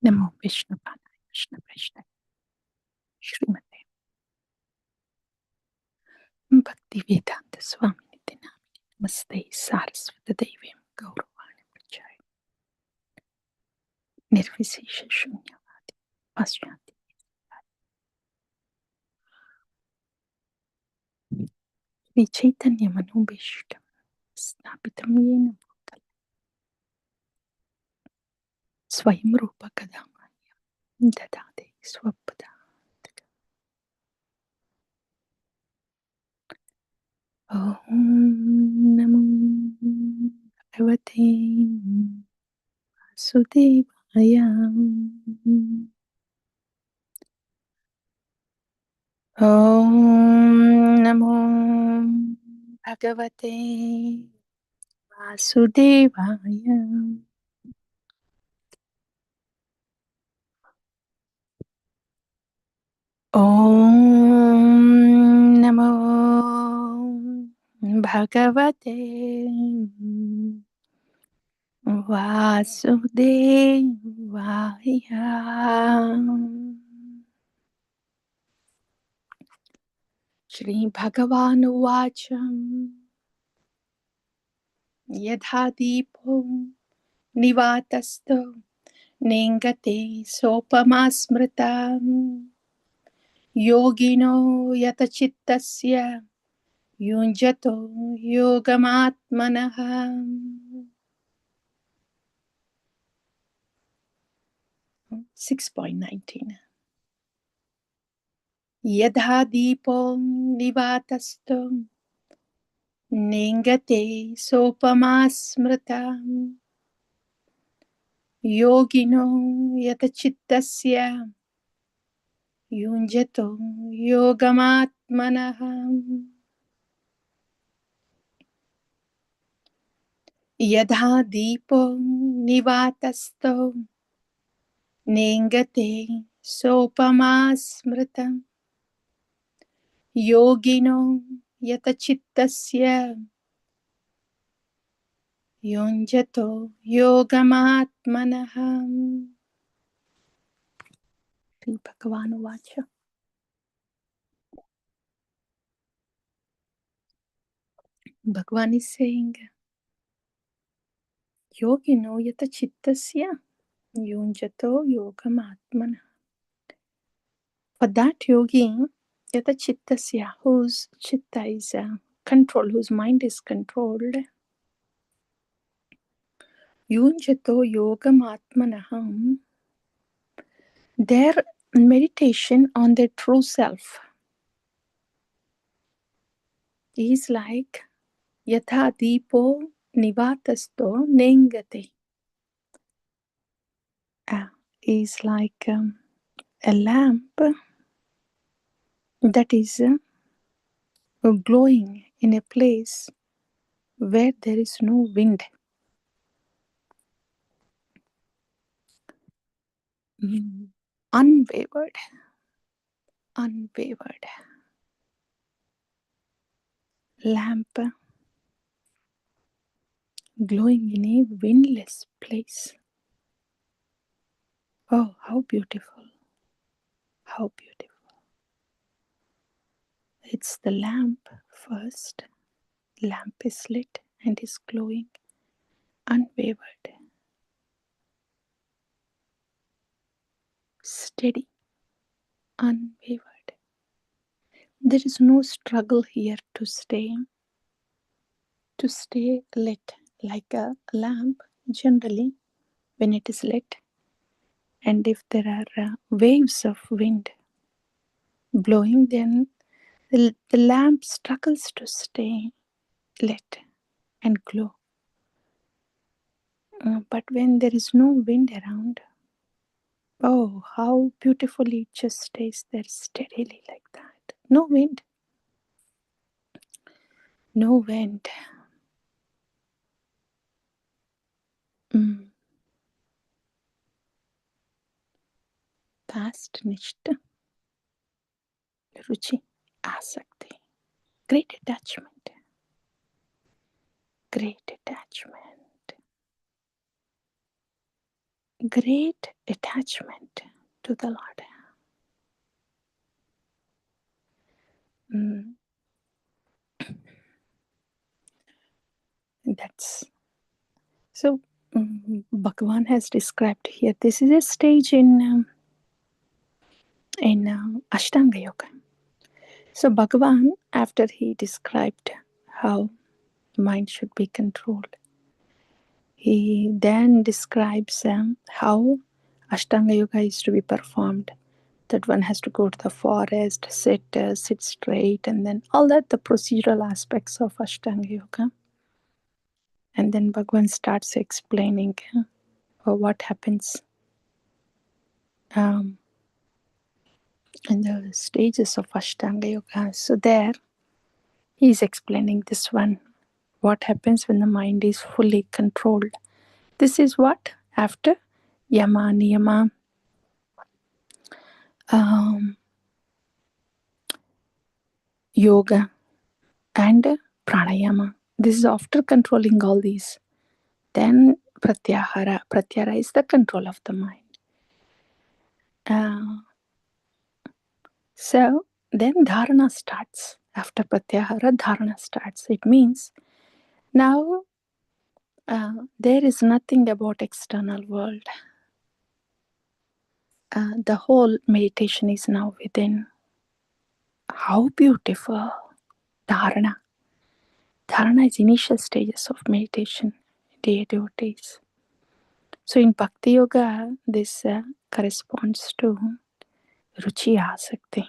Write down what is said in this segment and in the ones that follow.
नमो विष्णुपादाय कृष्णप्रेष्ठाय श्रीमते भक्तिवेदांत स्वामिनिति नामिने नमस्ते सारस्वतदेवीं गौरवाणि प्रचाय निर्विशेष शून्यवादी पाश्चात्य श्रीचैतन्यमनोभीष्टं स्थापितं येन भूतले स्वयं रूप कदा मह्यं ददाति स्वपदान्तिकम्। ॐ नमो भगवते वासुदेवाय। ॐ नमो भगवते वासुदेवाय। ॐ नमो भगवते वासुदेवाय। श्रीभगवानुवाच यथा दीपो निवातस्थो नेङ्गते सोपमा स्मृता योगिनो यतचित्तस्य युञ्जतो योगमात्मनः। 6.19 यथा दीपो निवातस्थो नेङ्गते सोपमा स्मृता योगिनो यतचित्तस्य युञ्जतो योगमात्मनः। यथा दीपो निवातस्थो नेङ्गते सोपमा स्मृता योगिनो यतचित्तस्य युञ्जतो योगमात्मनः। श्रीभगवानुवाच Bhagavan is saying yogino yata chittasya yunjato yogamatmana. For that yogi, yata chittasya, whose chitta is controlled, whose mind is controlled, yunjato yogamatmanaham, their meditation on their true self is like yatha deepo nivatasto nengate, is like a lamp that is glowing in a place where there is no wind. Unwavered, unwavered lamp glowing in a windless place. Oh, how beautiful! How beautiful! It's the lamp first. Lamp is lit and is glowing, unwavered, steady, unwavered. There is no struggle here to stay lit like a lamp. Generally, when it is lit, and if there are waves of wind blowing, then the lamp struggles to stay lit and glow. But when there is no wind around, oh, how beautifully it just stays there steadily like that. No wind, no wind. Past nishta, ruchi, asakti. Great attachment, great attachment. great attachment to the Lord. Mm, that's so. Bhagavan has described here. This is a stage in Ashtanga Yoga. So Bhagavan, after he described how mind should be controlled, he then describes how Ashtanga Yoga is to be performed. That one has to go to the forest, sit straight, and then all that, the procedural aspects of Ashtanga Yoga. And then Bhagavan starts explaining what happens in the stages of Ashtanga Yoga. So there, he's explaining this one. What happens when the mind is fully controlled? This is what? After Yama, Niyama, Yoga, and Pranayama. This is after controlling all these. Then Pratyahara. Pratyahara is the control of the mind. So then Dharana starts. After Pratyahara, Dharana starts. It means now there is nothing about external world. The whole meditation is now within. How beautiful. Dharana. Dharana is initial stages of meditation, dear devotees. So in Bhakti Yoga, this corresponds to Ruchi Asakti.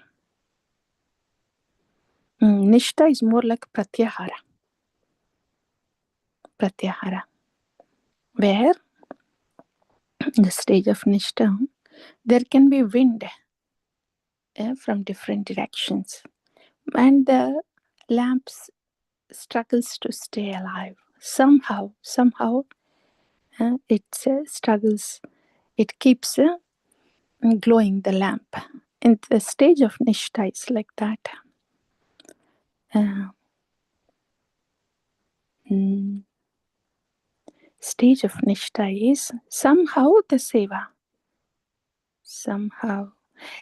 Nishta is more like Pratyahara. Pratyahara. Where in the stage of Nishta, there can be wind from different directions. And the lamp struggles to stay alive. Somehow, it struggles. It keeps glowing the lamp. In the stage of Nishta, it's like that. Stage of Nishta is somehow the Seva. Somehow.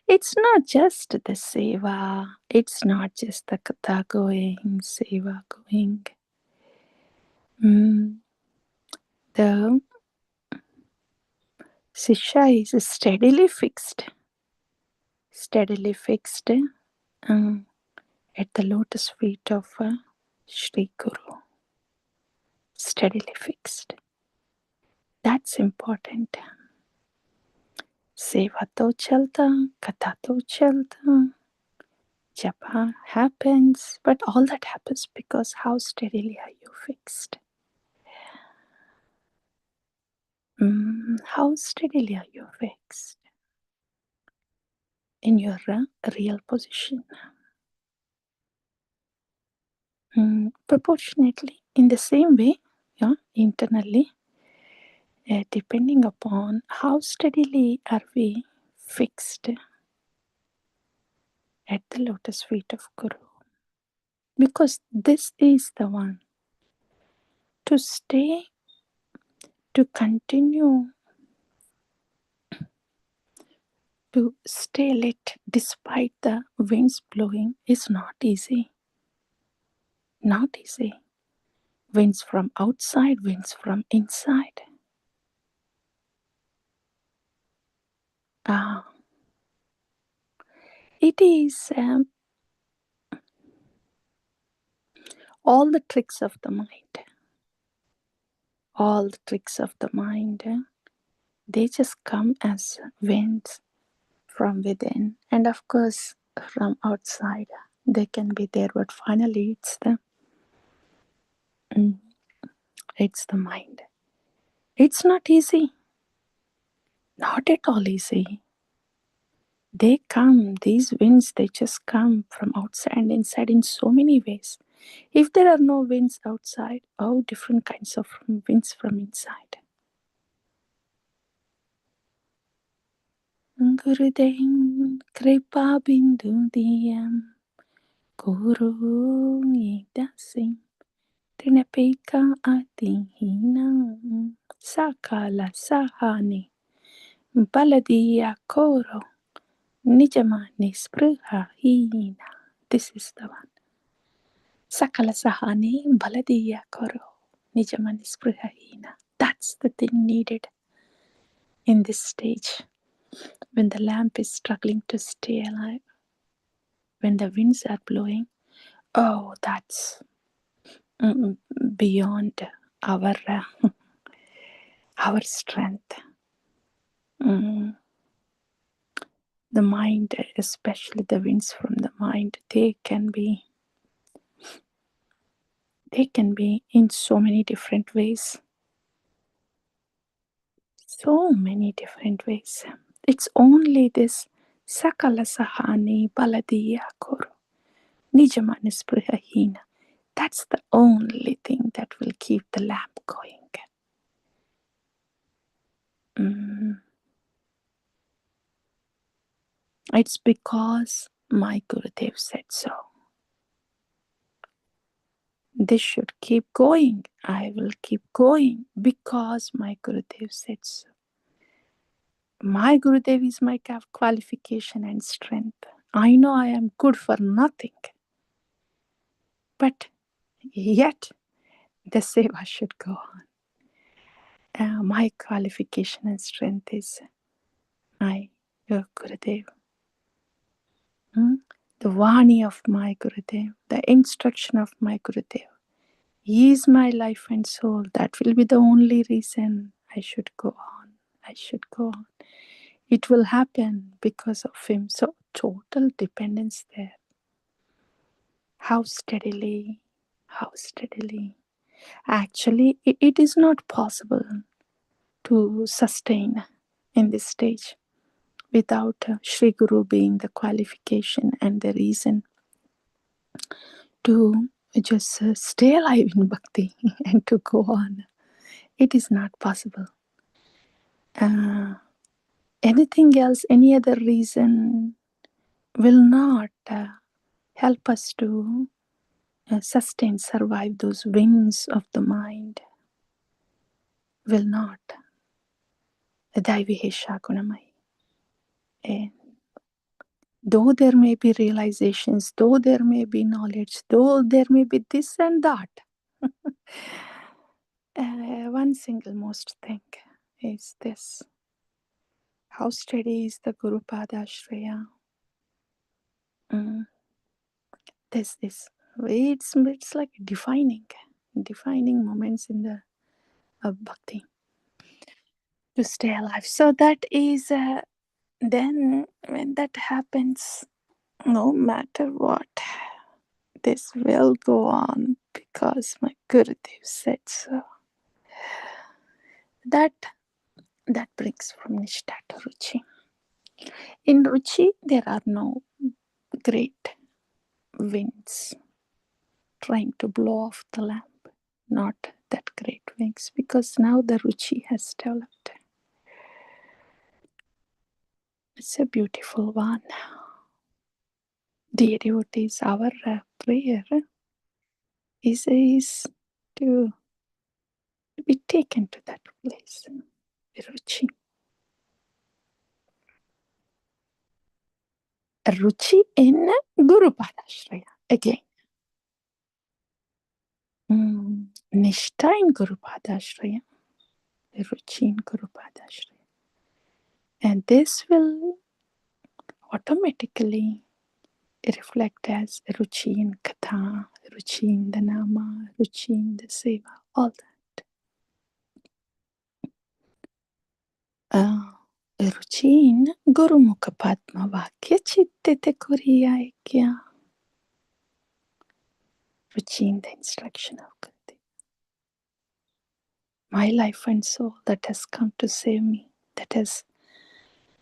It's not just the Seva. It's not just the Katha going, Seva going. The Sisha is steadily fixed at the lotus feet of Sri Guru. Steadily fixed. That's important. Seva to chalta, katha to chalta, japa happens, but all that happens because how steadily are you fixed? How steadily are you fixed in your real position? Proportionately, in the same way, internally, depending upon how steadily are we fixed at the lotus feet of Guru. Because this is the one to stay, to continue, to stay lit despite the winds blowing is not easy. Not easy. Winds from outside, winds from inside. It is all the tricks of the mind. All the tricks of the mind, they just come as winds from within. And of course, from outside, they can be there. But finally, it's the mind. It's not easy. Not at all easy. They come, these winds, they just come from outside and inside in so many ways. If there are no winds outside, different kinds of winds from inside. Gurudev Kripa Bindu Diyam Guru Dasim Trinapeka Atihinam Sakala Sahani Baladiya koro. Nijamani spruha hina. This is the one. Sakala sahani baladiya koro. Nijamani spruha hina. That's the thing needed in this stage. When the lamp is struggling to stay alive, when the winds are blowing, oh, that's beyond our our strength. The mind, especially the winds from the mind, they can be in so many different ways. So many different ways. It's only this sakala sahani baladiya koro nijamani sprihahina. That's the only thing that will keep the lamp going. It's because my Gurudev said so. This should keep going. I will keep going because my Gurudev said so. My Gurudev is my qualification and strength. I know I am good for nothing. But yet, the seva should go on. My qualification and strength is my Gurudev. The Vani of my Gurudev, the instruction of my Gurudev. He is my life and soul. That will be the only reason I should go on. I should go on. It will happen because of him. So total dependence there. How steadily. Actually, it is not possible to sustain in this stage without Sri Guru being the qualification and the reason to just stay alive in bhakti and to go on. It is not possible. Anything else, any other reason will not help us to sustain, survive those winds of the mind. Will not. Daivihesha gunamai. And though there may be realizations, though there may be knowledge, though there may be this and that, one single most thing is this. How steady is the Guru Pada Ashraya? There's this. It's like defining moments in the bhakti to stay alive. So that is then when that happens, no matter what, this will go on because my Gurudev said so. That brings from Nishtha to Ruchi. In Ruchi, there are no great winds trying to blow off the lamp. Not that great winds, because now the Ruchi has developed. It's a beautiful one. Dear devotees, our prayer is to be taken to that place, Ruchi. Ruchi in Guru Padashraya again. Nishtha in Guru Padashraya, Ruchi in Guru Padashraya. And this will automatically reflect as Ruchi in Katha, Ruchi in the Nama, Ruchi in the Seva, all that. Ruchi in Guru Mukha Padma Vakya Chittete Kuriya Ekya. Ruchi in the instruction of Gurudev. My life and soul that has come to save me, that has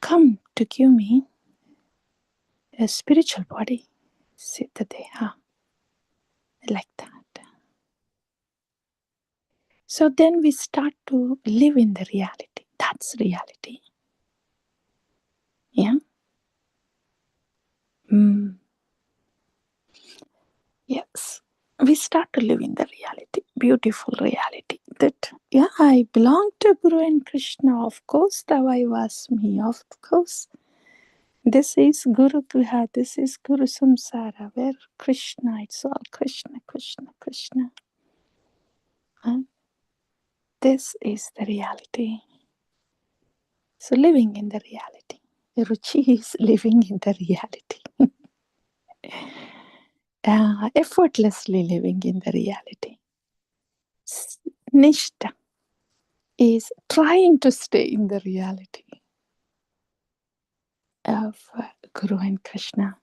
come to give me a spiritual body, Siddha Deha, like that. So then we start to live in the reality. That's reality. Yeah? Yes. We start to live in the reality, beautiful reality, that Yeah, I belong to Guru and Krishna. Of course, Tawai was me. Of course. This is Guru Griha. This is Guru Samsara. Where Krishna, it's all Krishna, Krishna, Krishna. And this is the reality. So living in the reality. Ruchi is living in the reality. Effortlessly living in the reality. Nishta is trying to stay in the reality of Guru and Krishna.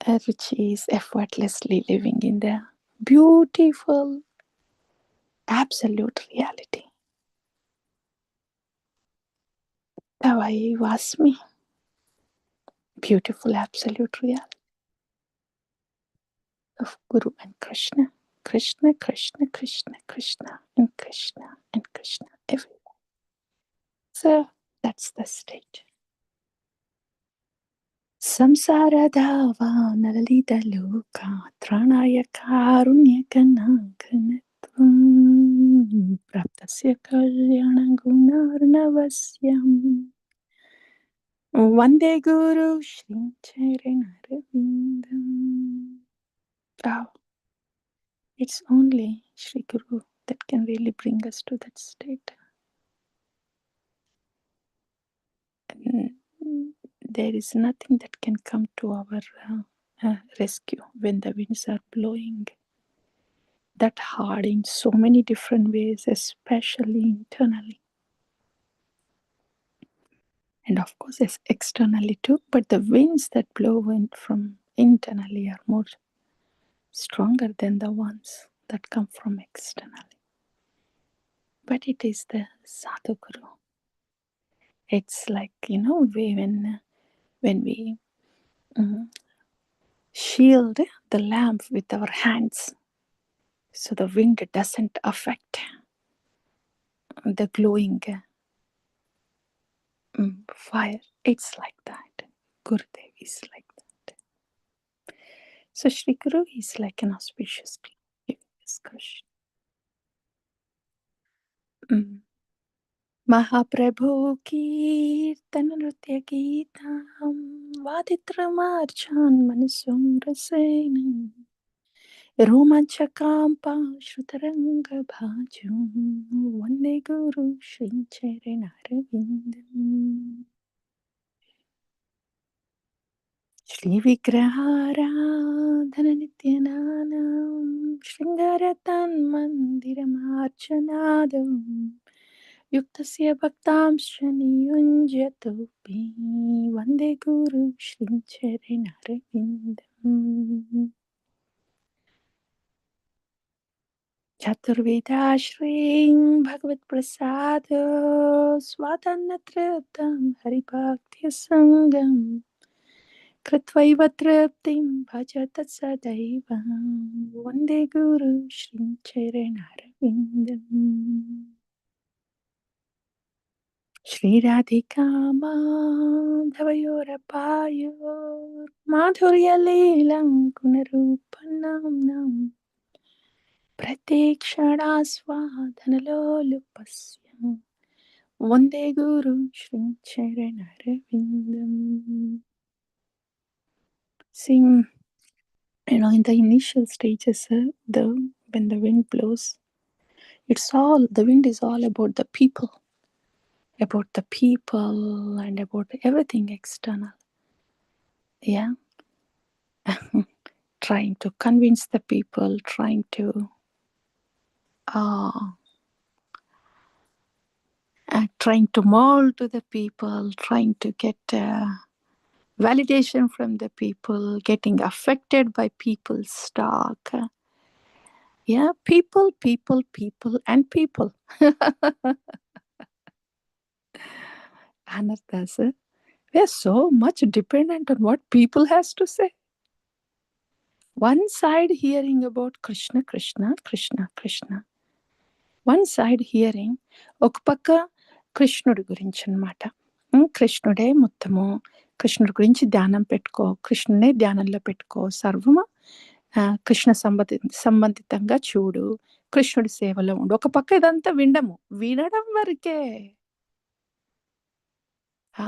Ruchi is effortlessly living in the beautiful, absolute reality. Tawai was me. Beautiful, absolute reality of Guru and Krishna. Krishna, Krishna, Krishna, Krishna, and Krishna, and Krishna everywhere. So that's the state. ಸಂಸಾರದಾವ ನಲಲಿತ ಲೋಕ ತ್ರಾಣಾಯ ಕಾರುಣ್ಯಕನಾಘನತ್ವಂ ಪ್ರಾಪ್ತಸ್ಯ ಕಲ್ಯಾಣ ಗುಣಾರ್ಣವಸ್ಯಂ ವಂದೇ ಗುರು Shri ಚರಣಾರವಿಂದಂ. Oh, it's only Shri Guru that can really bring us to that state. There is nothing that can come to our rescue when the winds are blowing that hard in so many different ways, especially internally. And of course, yes, externally too, but the winds that blow in from internally are more stronger than the ones that come from externally. But it is the Sadhu Guru. It's like, when we shield the lamp with our hands so the wind doesn't affect the glowing fire. It's like that. Gurudev is like that. So Shri Guru is like an auspicious discussion. Mahaprabhu Kirtan Nritya Geetam Vaditramarchan Manasum Rasenam Romanchakampa Shrutaranga Bhajam Vande Guru Shri Charanarvindam. Shri Vigraharadhana Nityananam Shringaratan Mandiramarchanadam Yuktasya Bhaktamscha Niyunjatopi Vande Guru Shri Charanarvindam. Chaturveda Shring Bhagavad Prasada Swatannatraptam Haribhaktya Sangam Kritvaiva Traptim Bhajatat Sadaiva Vande Guru Shri Charanarvindam. Shri Radhika Madhavayorapayor Madhurya Leelam Gunarupanam Nam Pratekshadaswadhanalolupasya Vande Guru Shri Charanarvindam. See, in the initial stages, when the wind blows, the wind is all about the people and about everything external. Yeah. Trying to convince the people, trying to mold to the people, trying to get validation from the people, getting affected by people's talk. Yeah, people, and people. Anarthas, we are so much dependent on what people has to say. One side hearing about Krishna, Krishna, Krishna, Krishna. One side hearing, ఒక పక్క కృష్ణుడి గురించి అన్నమాట. కృష్ణుడే మొత్తము, కృష్ణుడి గురించి ధ్యానం పెట్టుకో, కృష్ణునే ధ్యానంలో పెట్టుకో, సర్వము కృష్ణ సంబంధితంగా చూడు, కృష్ణుడి సేవలో ఉండు. ఒక పక్క ఇదంతా వినడం వరకే. ఆ!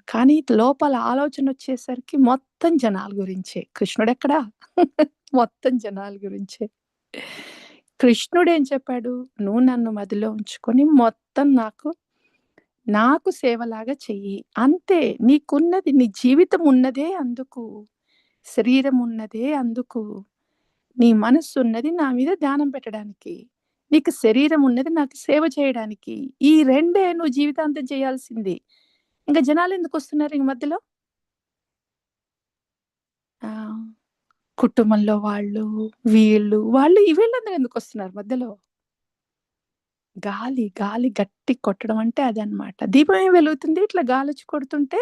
కానీ లోపల ఆలోచనొచ్చేసరికి మొత్తం జనాల గురించే. కృష్ణుడెక్కడ? మొత్తం జనాల గురించే. కృష్ణుడేం చెప్పాడు? "నువ్వు నన్ను మదిలో ఉంచుకొని మొత్తం నాకు సేవలాగా చెయ్యి. అంతే. నీకున్నది నీ జీవితం ఉన్నదే అందుకు. శరీరం ఉన్నదే అందుకు. నీ మనస్సున్నది నా మీద ధ్యానం పెట్టడానికి. నీకు శరీరం ఉన్నది నాకు సేవ చేయడానికి. ఈ రెండే నువ్వు జీవితాంతం చేయాల్సింది. ఇంక జనాలెందుకొస్తున్నారు ఈ మధ్యలో? ఆ! కుటుంబంలో వాళ్ళు వీళ్ళందరూ ఎందుకొస్తున్నారు మధ్యలో? గాలి గట్టి కొట్టడం అంటే అదనమాట. దీపం ఏం వెలుగుతుంది ఇట్లా గాలొచ్చి కొడుతుంటే?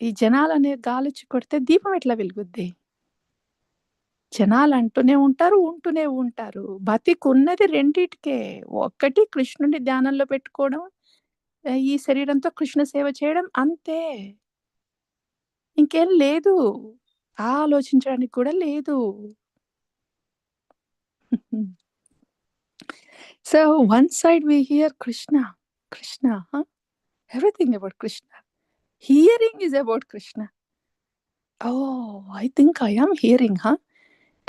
ఈ జనాలనే గాలొచ్చి కొడితే దీపం ఎట్లా వెలుగుద్ది? జనాలంటూనే ఉంటారు, ఉంటూనే ఉంటారు. బతికున్నది రెండిటికే. ఒకటి కృష్ణుడిని ధ్యానంలో పెట్టుకోవడం, ఈ శరీరంతో కృష్ణ సేవ చేయడం అంతే. ఇంకేం లేదు. ఆలోచించడానికి కూడా లేదు. So one side we hear Krishna, Krishna, huh? Everything about Krishna. Hearing is about Krishna. Oh, I think I am hearing, huh?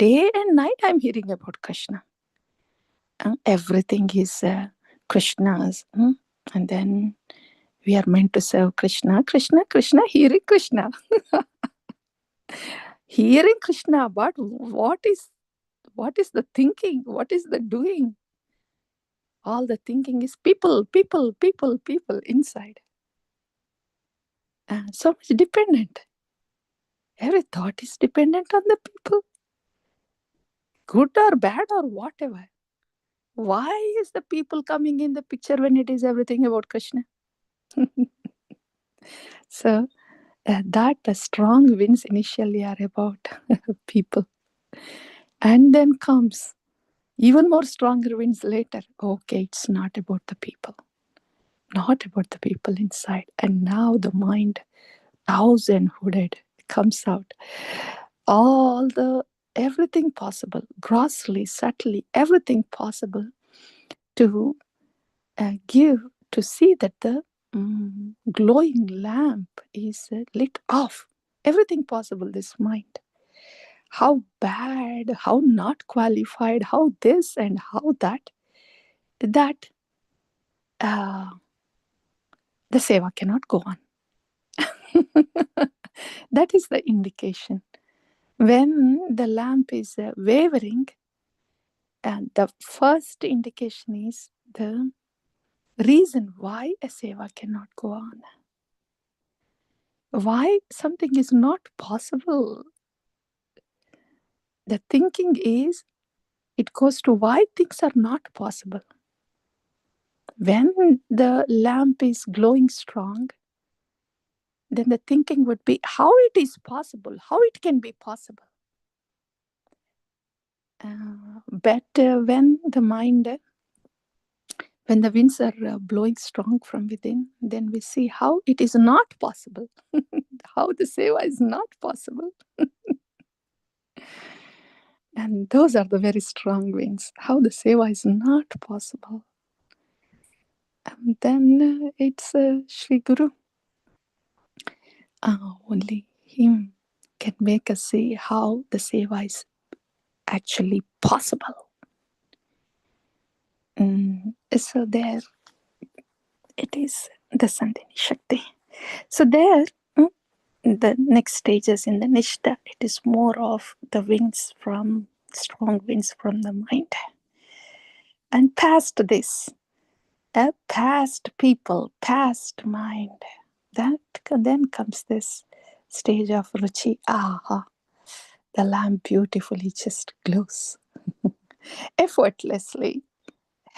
Day and night I'm hearing about Krishna. Everything is Krishna's. And then we are meant to serve Krishna, Krishna, Krishna, hearing Krishna. Hearing Krishna, but what is the thinking? What is the doing? All the thinking is people inside. So much dependent. Every thought is dependent on the people, good or bad or whatever. Why is the people coming in the picture when it is everything about Krishna? So that the strong winds initially are about people, and then comes even more stronger winds later. Okay, it's not about the people, not about the people inside, and now the mind, thousand hooded, comes out. All the everything possible, grossly, subtly, everything possible to give to see that the glowing lamp is lit off. Everything possible, this mind. How bad, how not qualified, how this and how that uh, the seva cannot go on. That is the indication. When the lamp is wavering, and the first indication is the reason why a seva cannot go on. Why something is not possible. The thinking is, it goes to why things are not possible. When the lamp is glowing strong, then the thinking would be how it is possible, how it can be possible. But when the winds are blowing strong from within, then we see how it is not possible, how the seva is not possible. And those are the very strong winds, how the seva is not possible. And then it's Sri Guru. Only him can make us see how the seva is actually possible. So there it is, the Sandhini Shakti. So there, the next stages in the Nishta, it is more of the strong winds from the mind. And past this, past people, past mind, then comes this stage of Ruchi. Aha, the lamp beautifully just glows effortlessly,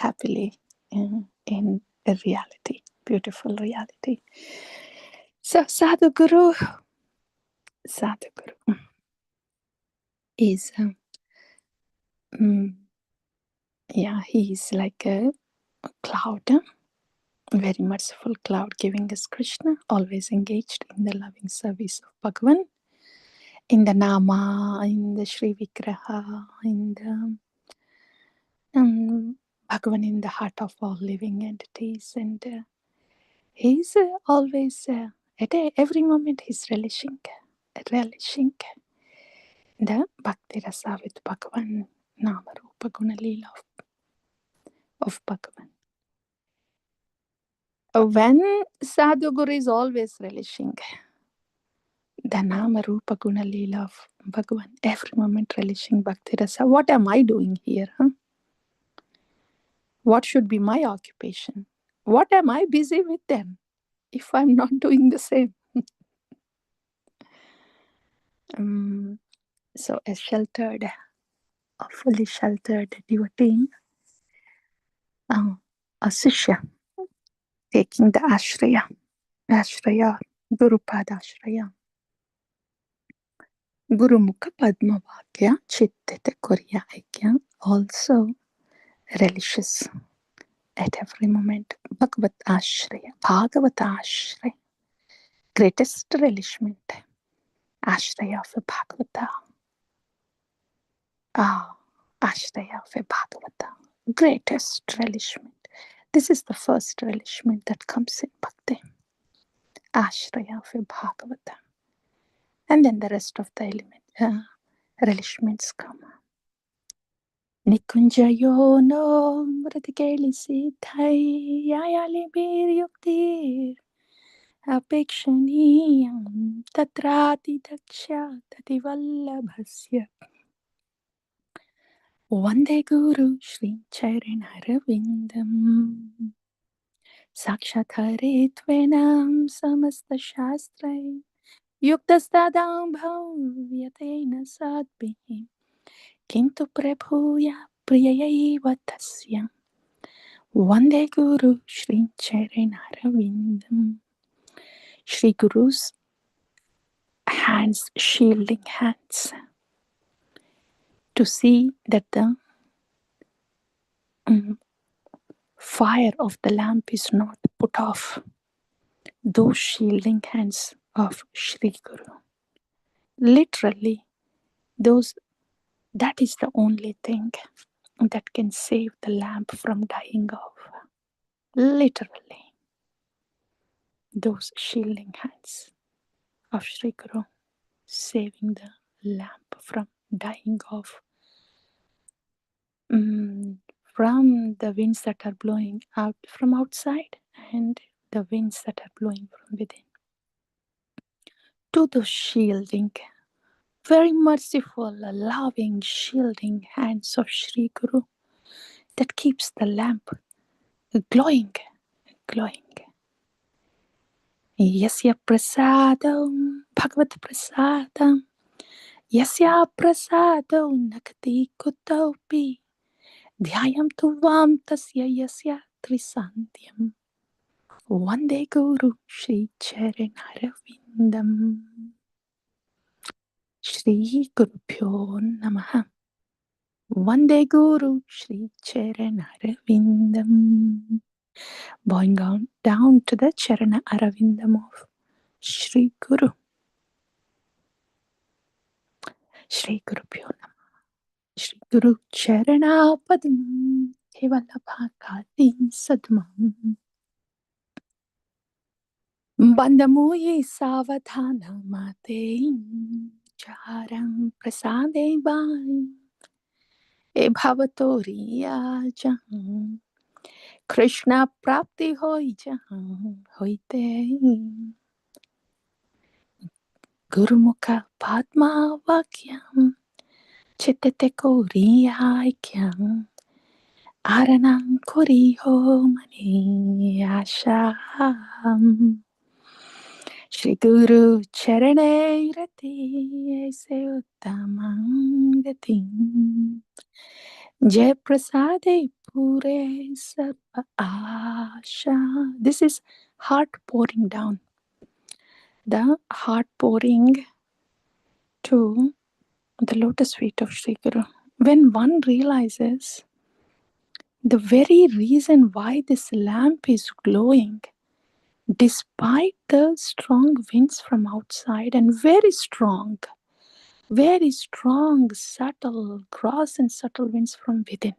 happily in a reality, beautiful reality. So Sadhguru is, he is like a cloud, very merciful cloud, giving us Krishna, always engaged in the loving service of Bhagavan, in the Nama, in the Sri Vigraha, in the Bhagavan in the heart of all living entities, and he's always every moment he's relishing the bhakti rasa with Bhagavan, Nama Rupa Guna Leela of Bhagavan. When Sadhguru is always relishing the Nama Rupa Guna Leela of Bhagavan, every moment relishing bhakti rasa, what am I doing here? Huh? What should be my occupation? What am I busy with then if I'm not doing the same? So a fully sheltered devotee, a Sishya, taking the Ashraya, Gurupada Ashraya, Gurumukha Padma Vakya, Chittete Korya Aikya, also relishes at every moment. Bhagavat Ashraya, greatest relishment, Ashraya of Bhagavata. Ashraya of Bhagavata, greatest relishment. This is the first relishment that comes in Bhakti. Ashraya of Bhagavata. And then the rest of the relishments come. Nikunjayo no mritikeli siddhai yayali bir yuktir apekshaniyam tatrati daksha tativallabhasya. Vande Guru Shri Charanarvindam Sakshatharitvenam Samasta Shastrai Yuktastadam Bhavyatena Sadbhi Kintu Prabhuya Priyaiva Tasya Vande Guru Shri Charanarvindam. Shri Guru's hands, shielding hands, to see that the fire of the lamp is not put off. Those shielding hands of Shri Guru. Literally, that is the only thing that can save the lamp from dying off. Literally, those shielding hands of Shri Guru saving the lamp from dying off from the winds that are blowing out from outside and the winds that are blowing from within. To those shielding, very merciful, loving, shielding hands of Shri Guru that keeps the lamp glowing. Yasya prasadam, Bhagavat prasadam, Yasya prasadam nakati kutopi, dhyayam tuvam tasya yasya trisantyam. Vande Guru Shri Charanarvindam. Shri Gurubhyo Namaha. Vande Guru Shri Charanarvindam. Bowing down to the Charana Aravindam of Shri Guru. Shri Gurubhyo Namaha. Shri Guru Charana Padmam Kevalabhakati Sadmam. Bandamuyi Savadhana Mate Charam Prasade Bai E Bhavatoriya Jahan Krishna Prapti Hoi Jahan Hoite Gurumukha Padma Vakyam Chittete Koriya Aranam Koriho Mani Asham Shri Guru Charane Rati Se Uttamam Gati Jai Prasade Pure Sarva Asha. This is heart pouring down. The heart pouring to the lotus feet of Shri Guru. When one realizes the very reason why this lamp is glowing, despite the strong winds from outside and very strong, subtle, gross and subtle winds from within,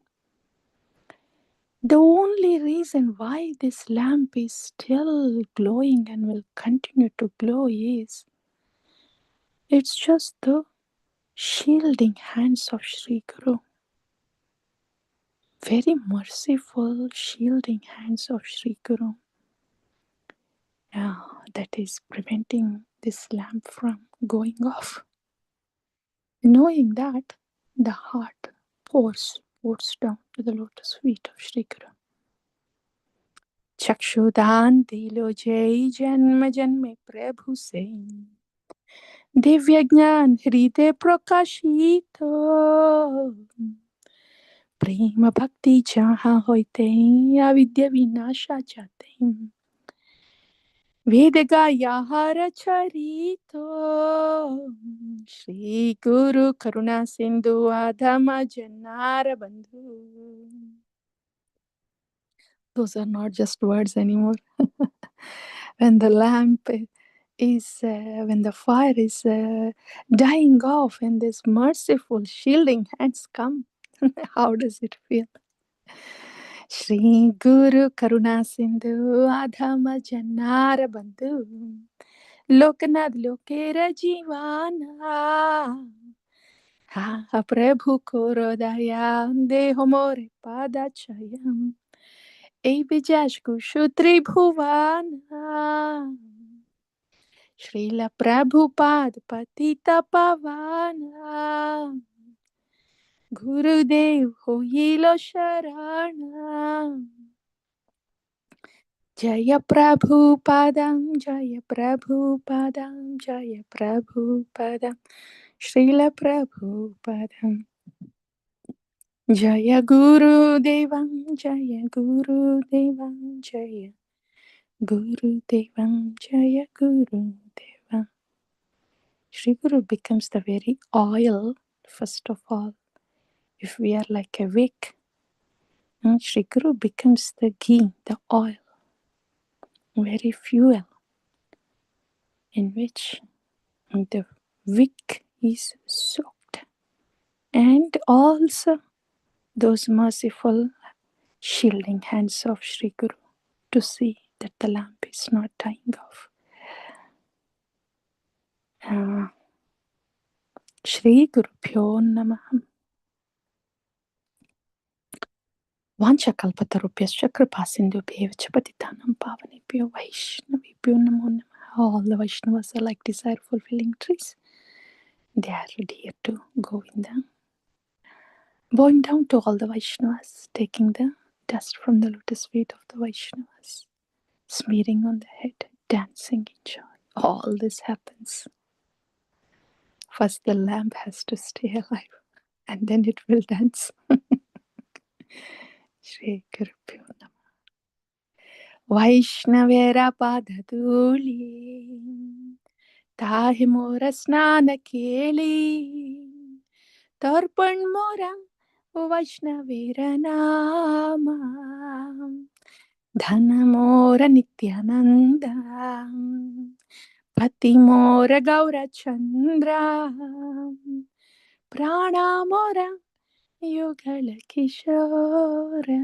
The only reason why this lamp is still glowing and will continue to glow is it's just the shielding hands of Sri Guru. Very merciful shielding hands of Sri Guru. That is preventing this lamp from going off. Knowing that, the heart pours down to the lotus feet of Sri Guru. चक्षुदान दिलो जय जन्म जन्मे प्रभु से दिव्य ज्ञान हृदय प्रकाशित प्रेम भक्ति जहाँ होते अविद्या विनाशा जाते वेद गाया हर चरितो श्री गुरु करुणा सिंधु आधम जनार बंधु. Those are not just words anymore. When the lamp is, when the fire is dying off and this merciful shielding hands come, how does it feel? Shri Guru Karuna Sindhu Adhama Janara Bandhu Lokanath Lokera Jivana Ha Prabhu Korodaya Deho More Padachayam Ei Bijashku Shutri Bhuvana Srila Prabhupada Patita Pavana Gurudev Hoyilo Sharana Jaya Prabhupadam Jaya Prabhupadam Jaya Prabhupadam Srila Prabhupadam Jaya Guru Devam Jaya Guru Devam Jaya Guru Devam Jaya Guru Devam. Sri Guru becomes the very oil, first of all. If we are like a wick, Sri Guru becomes the ghee, the oil, very fuel in which the wick is soaked. And also those merciful shielding hands of Sri Guru to see that the lamp is not dying off. Shri Gurubhyo Namaha. Vanchakalpatarubhyascha kripasindhubhyeva patitanam pavanebhyo Vaishnavibhyo namo namaha. All the Vaishnavas are like desire fulfilling trees. They are dear to Govinda. Bowing down to all the Vaishnavas, taking the dust from the lotus feet of the Vaishnavas, smearing on the head, dancing in joy. All this happens. First the lamp has to stay alive and then it will dance. Shri Gurubhyo Namaha. Vaishnavera padaduli tahe mora snana keli tarpan mora Vaishnavera nama Dhana mora nityananda Pati mora gaura chandra Prana mora yugala kishora.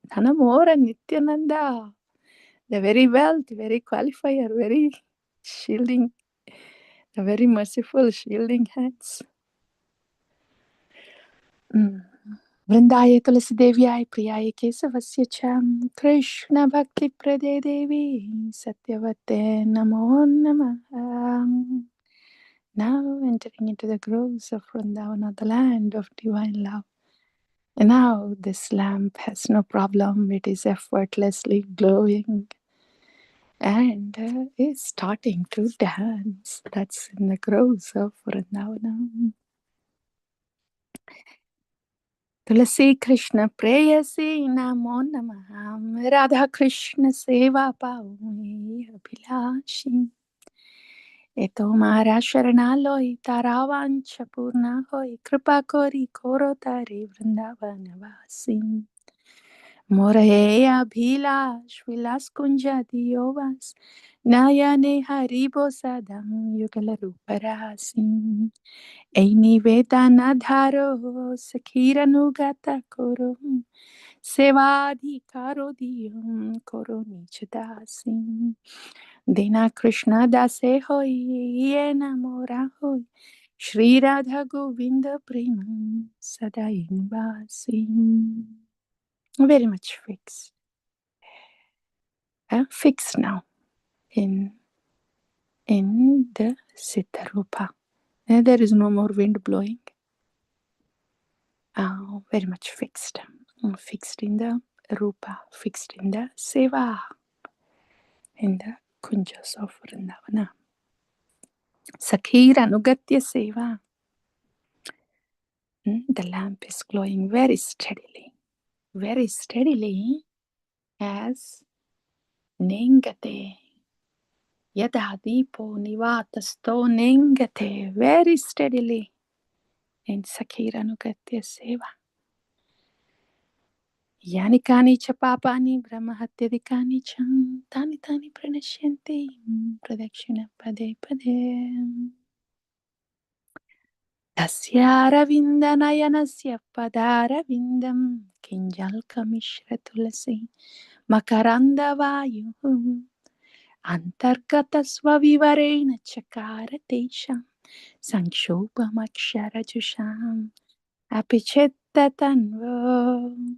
Dhana mora nityananda. The very wealth, very qualifier, very shielding, the very merciful shielding hands. Vrindaye Tulasi Devyai Priyaye Kesavasya Cham Krishna Bhakti Prade Devi Satyavate Namo Namaha. Now entering into the groves of Vrindavana, the land of divine love. And now this lamp has no problem. It is effortlessly glowing and is starting to dance. That's in the groves of Vrindavana. Tulasi Krishna Preyasi Namo Namaha Radha Krishna Seva Pauni Abhilashi Eto Mara Sharanaloi Taravancha Purna Hoi Kripa Kori Koro Tari Vrindavana Vasi Morahe Abhilash Vilas Kunja Diyovas Nayane Haribo Sadam Yugala Ruparasi Eini Vedana Dharo Sakira Nugata Koro Sevadhikaro diyam koro nichadasim. Dina Krishna dase hoy, yena mora hoy. Shri Radha Govinda Premam Sadayin Vasim. Very much fixed. Fixed now in the Siddha Rupa. There is no more wind blowing. Very much fixed. Fixed in the Rupa, fixed in the Seva, in the Kunjas of Vrindavana. Sakhira Nugatya Seva. The lamp is glowing very steadily as Nengate. Yada Dipo Nivatasto Nengate, very steadily in Sakhira Nugatya Seva. Yani kani cha papani brahmahatyadikani cha tani tani pranashyanti pradakshina pade pade. Tasya nayanasya padaravindam kinjalkamishra tulasi makaranda vayu antargata svavivarena chakara tesham sanshobhamakshara jusham apichetta tanvo.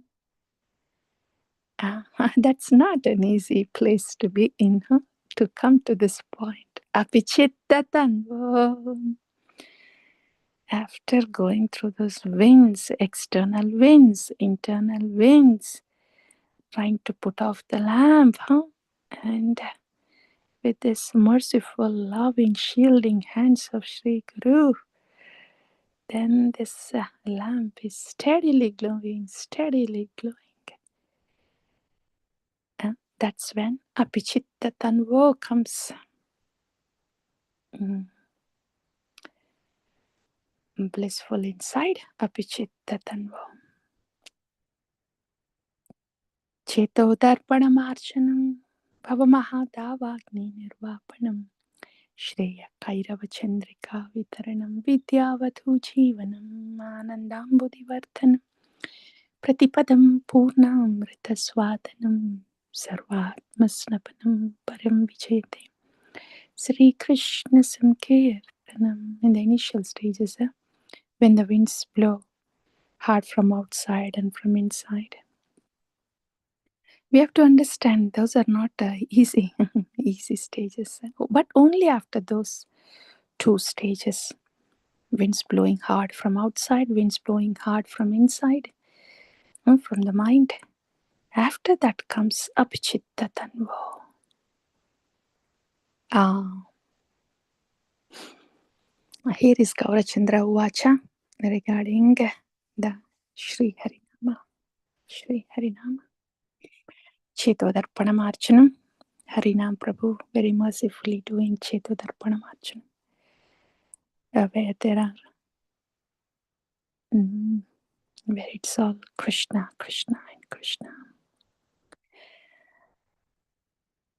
That's not an easy place to be in, huh? To come to this point. Apichitta tanvo. After going through those winds, external winds, internal winds, trying to put off the lamp, huh? And with this merciful, loving, shielding hands of Sri Guru, then this lamp is steadily glowing, steadily glowing. That's when Apichitta Tanvo comes. Blissful inside, Apichitta Tanvo. Cheto Darpanamarchanam, Bhavamahadavagni Nirvapanam, Shreya Kairava Chandrika Vitaranam, Vidyavadhu Jivanam, Anandambudhivarthanam, Pratipadam Purnamrita Swadanam, Sarvatmasnapanam Param Vichete. Sri Krishna Sankirtanam. In the initial stages, when the winds blow hard from outside and from inside, we have to understand those are not easy stages, but only after those two stages, winds blowing hard from outside, winds blowing hard from inside, from the mind, after that comes Apichitta Tanvo. Here is Gaurachandra Uvacha regarding the Sri Harinama. Shri Harinama. Chetodarpanamarchanam. Harinam Prabhu very mercifully doing Chetodarpanamarchanam. Where there are, where it's all Krishna, Krishna and Krishna.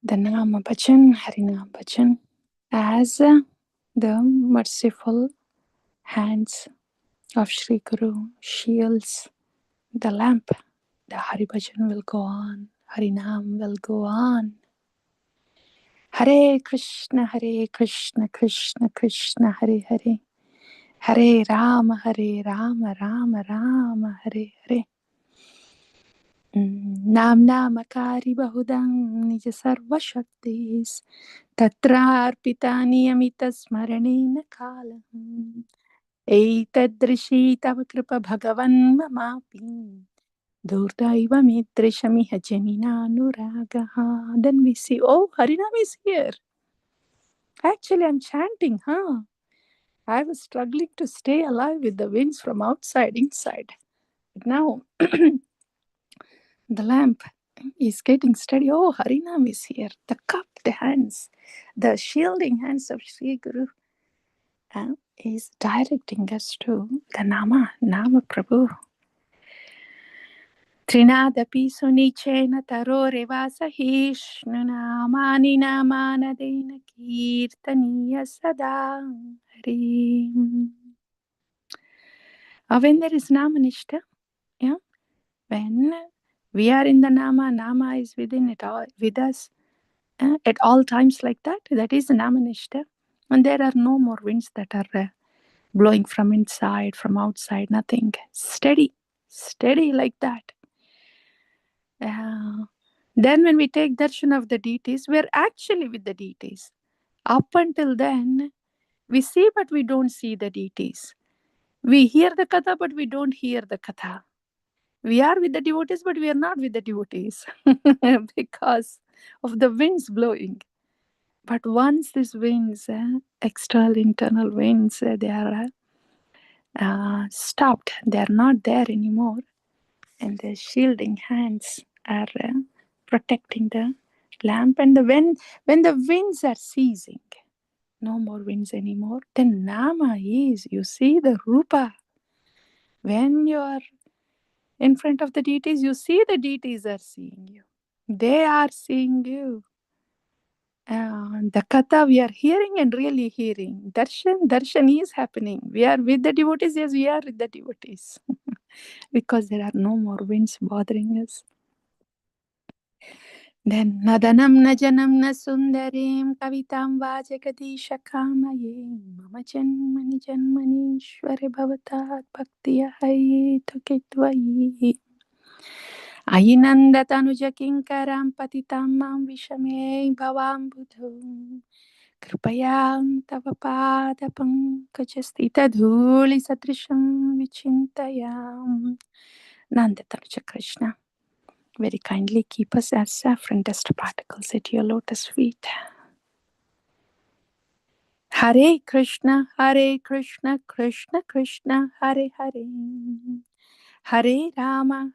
The Nama Bhajan, Harinam Bhajan, as the merciful hands of Sri Guru shields the lamp, the Hari Bhajan will go on, Harinam will go on. Hare Krishna, Krishna Krishna, Hare Hare. Hare Rama, Rama Rama, Hare Hare. Nam Namakari Bahudam Nija Sarva Shaktis Tatra Arpitani Amita Smaranena Kalam Eitadrishi Tava Kripa Bhagavan Mamapi Durdaiva Mitrishamiha Janina Nuragaha. Then we see, oh, Harinam is here. Actually, I'm chanting, huh? I was struggling to stay alive with the winds from outside, inside. But now, the lamp is getting steady. Oh, Harinam is here. The cupped hands, the shielding hands of Sri Guru is directing us to the Nama Prabhu. Trinadapi sunichena tarore vasahishnunamani namanadena kirtaniya sada hari. When there is Namanishta, when We are in the Nama. Nama is within it all, with us at all times like that. That is Namanishta. And there are no more winds that are blowing from inside, from outside, nothing. Steady, steady like that. Then when we take darshan of the deities, we're actually with the deities. Up until then, we see but we don't see the deities. We hear the katha but we don't hear the katha. We are with the devotees but we are not with the devotees because of the winds blowing. But once these winds, external, internal winds, they are stopped. They are not there anymore. And the shielding hands are protecting the lamp. And when the winds are ceasing, no more winds anymore, then Nama is, you see the Rupa. When you are in front of the deities, you see the deities are seeing you. They are seeing you. The katha we are hearing and really hearing. Darshan is happening. We are with the devotees. Yes, we are with the devotees. Because there are no more winds bothering us. Then Nadanam Najanam na Sundarim Kavitam Vajagadishakamayim Mama Janmani Janmani Shware Bhavatat Bhaktiya Hai Tukitvayi Ayinanda Tanuja Kinkaram Patitam Mam Vishame Bhavam Budhum Kripayam Tava Pada Pankajastita Dhuli Satrisham Vichintayam Nanda Tanuja Krishna. Very kindly keep us as saffron dust particles at your lotus feet. Hare Krishna, Krishna Krishna, Hare Hare. Hare Rama,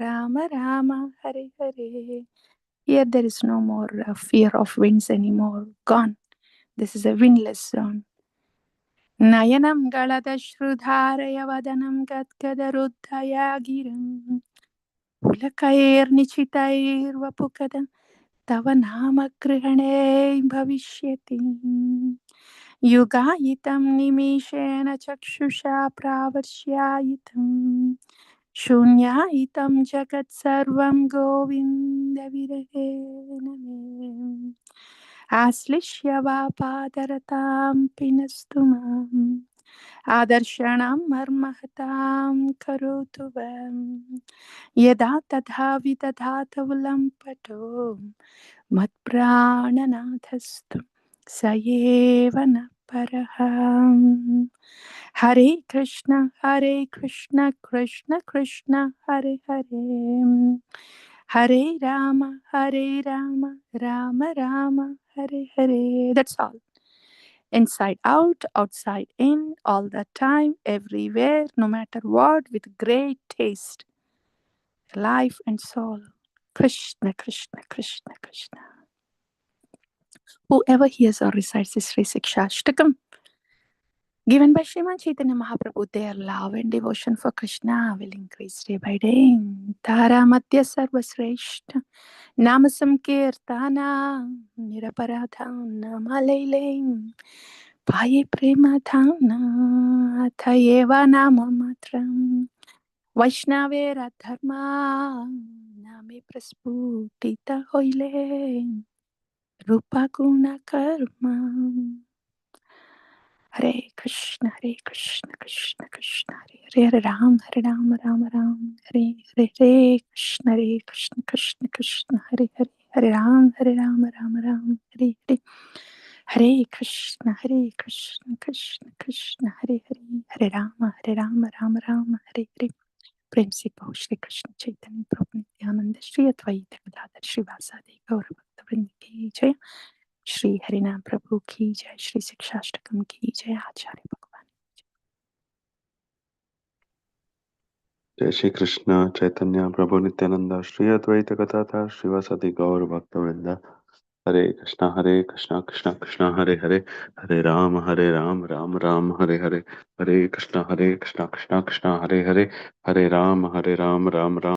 Rama Rama, Hare Hare. Here there is no more fear of winds anymore. Gone. This is a windless zone. Nayanam galada shrudharaya vadanam gadgadaruddhaya giram. पुलकैर्निचितैर्वपुकदं तव नामग्रहणे भविष्यति युगायितं निमेषेण चक्षुषा प्रावर्ष्यायितं शून्यायितं जगत्सर्वं गोविन्दविरहेण मे आश्लिष्य वा पादरतां पिनस्तु माम् आदर्शणां मर्महतां करोतु वं यदा तथा विदधातुलं पटो मत्प्राणनाथस्तु स एव न परः हरे Krishna Krishna Krishna Hare Hare Hare Ram Ram Ram Hare Hare. That's all. Inside out, outside in, all the time, everywhere, no matter what, with great taste, life and soul. Krishna, Krishna, Krishna, Krishna. Whoever hears or recites this Sri Sikshashtakam, given by Sriman Chaitanya Mahaprabhu, their love and devotion for Krishna will increase day by day. Tara Madhya Sarva Sreshta Nama Samkirtana Niraparadha Nama Lele Paye Prema Dhana Athayeva Nama Matram Vaishnavera Dharma Name Prasputita Hoile Rupa Guna Karma. Hare Krishna, Krishna Krishna, Hare Hare Ram, Ram Ram, Hare Hare Krishna, Krishna Krishna, Hare Hare Hare Ram, Ram Hare Hare. Hare Krishna, Krishna Krishna, Hare Hare Hare Ram, Ram Hare Hare. प्रेम से कहो श्री कृष्ण चैतन्य प्रभु नित्यानंद श्री अद्वैत गदाधर श्रीवासादि गौर भक्त वृंद की जय. श्री हरिनाम प्रभु की जय. श्री शिक्षाष्टकम की जय. आचार्य भगवान. जय श्री कृष्ण चैतन्य प्रभु नित्यानंद श्री अद्वैत गदाधर श्रीवासादि गौर भक्तवृंद. हरे कृष्णा कृष्णा कृष्णा हरे हरे हरे राम राम राम हरे हरे. हरे कृष्णा कृष्णा कृष्णा कृष्णा हरे हरे हरे राम राम राम